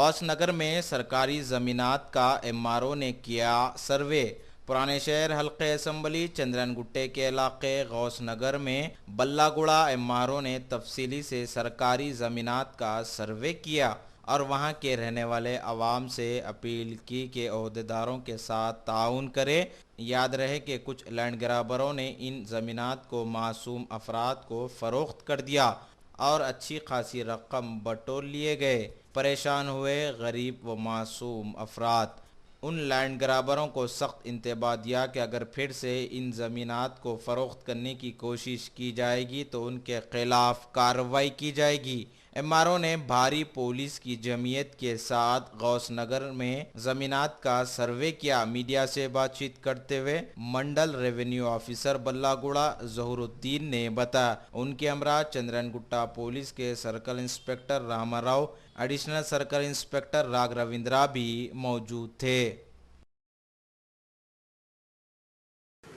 गौसनगर में सरकारी ज़मीनात का एमआरओ ने किया सर्वे। पुराने शहर हल्के असम्बली चंद्रनगुट्टे के इलाके गौसनगर में बल्लागुड़ा एमआरओ ने तफसीली से सरकारी ज़मीनात का सर्वे किया और वहां के रहने वाले अवाम से अपील की कि ओहदेदारों के साथ ताउन करें। याद रहे कि कुछ लैंड ग्राबरों ने इन ज़मीनात को मासूम अफराद को फ़रोख्त कर दिया और अच्छी खासी रकम बटोर लिए गए। परेशान हुए गरीब व मासूम अफराद। उन लैंड ग्राबरों को सख्त इंतबाह दिया कि अगर फिर से इन ज़मीनात को फ़रोख्त करने की कोशिश की जाएगी तो उनके खिलाफ कार्रवाई की जाएगी। एमआरओ ने भारी पुलिस की जमीयत के साथ गौसनगर में ज़मीनात का सर्वे किया। मीडिया से बातचीत करते हुए मंडल रेवेन्यू ऑफिसर बल्लागुड़ा ज़हूरुद्दीन ने बताया उनके हमरा चंद्रनगुट्टा पुलिस के circle inspector Ramarao, additional circle inspector राग रविंद्रा भी मौजूद थे।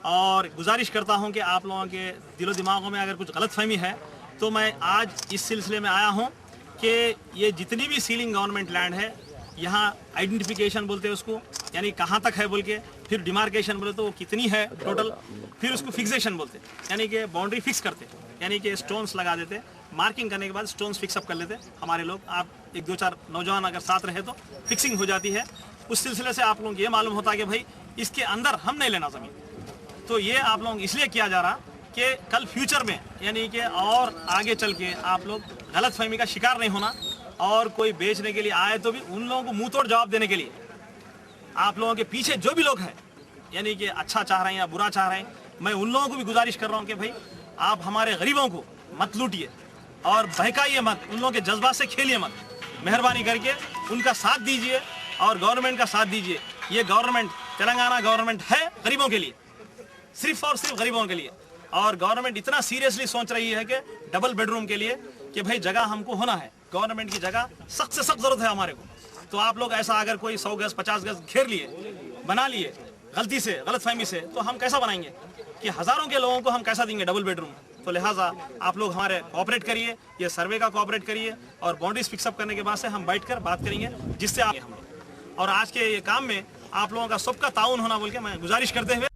और गुजारिश करता हूं कि आप लोगों के दिलो दिमागों में अगर कुछ गलतफहमी है तो मैं आज इस सिलसिले में आया हूं कि ये जितनी भी सीलिंग गवर्नमेंट लैंड है, यहाँ आइडेंटिफिकेशन बोलते हैं उसको, यानी कहाँ तक है बोल के, फिर डिमार्केशन बोले तो वो कितनी है टोटल, फिर उसको फिक्सेशन बोलते हैं, यानी कि बाउंड्री फिक्स करते, यानी कि स्टोन्स लगा देते, मार्किंग करने के बाद स्टोन्स फिक्सअप कर लेते हमारे लोग। आप एक दो चार नौजवान अगर साथ रहे तो फिक्सिंग हो जाती है। उस सिलसिले से आप लोग ये मालूम होता है कि भाई इसके अंदर हम नहीं लेना ज़मीन। तो ये आप लोग इसलिए किया जा रहा कि कल फ्यूचर में यानी कि और आगे चल के आप लोग गलतफहमी का शिकार नहीं होना, और कोई बेचने के लिए आए तो भी उन लोगों को मुंह तोड़ जवाब देने के लिए आप लोगों के पीछे जो भी लोग हैं, यानी कि अच्छा चाह रहे हैं या बुरा चाह रहे हैं, मैं उन लोगों को भी गुजारिश कर रहा हूं कि भाई आप हमारे गरीबों को मत लूटिए और बहकाइए मत, उन लोगों के जज्बात से खेलिए मत। मेहरबानी करके उनका साथ दीजिए और गवर्नमेंट का साथ दीजिए। ये गवर्नमेंट तेलंगाना गवर्नमेंट है गरीबों के लिए, सिर्फ और सिर्फ गरीबों के लिए। और गवर्नमेंट इतना सीरियसली सोच रही है कि डबल बेडरूम के लिए कि भाई जगह हमको होना है, गवर्नमेंट की जगह सख्त से सख्त जरूरत है हमारे को। तो आप लोग ऐसा अगर कोई 100 गज 50 गज घेर लिए, बना लिए गलती से, गलतफहमी से, तो हम कैसा बनाएंगे कि हज़ारों के लोगों को हम कैसा देंगे डबल बेडरूम। तो लिहाजा आप लोग हमारे कोऑपरेट करिए, ये सर्वे का कोऑपरेट करिए और बाउंड्रीज फिक्सअप करने के बाद से हम बैठकर बात करेंगे, जिससे आप और आज के ये काम में आप लोगों का सबका ताउन होना बोल के मैं गुजारिश करते हुए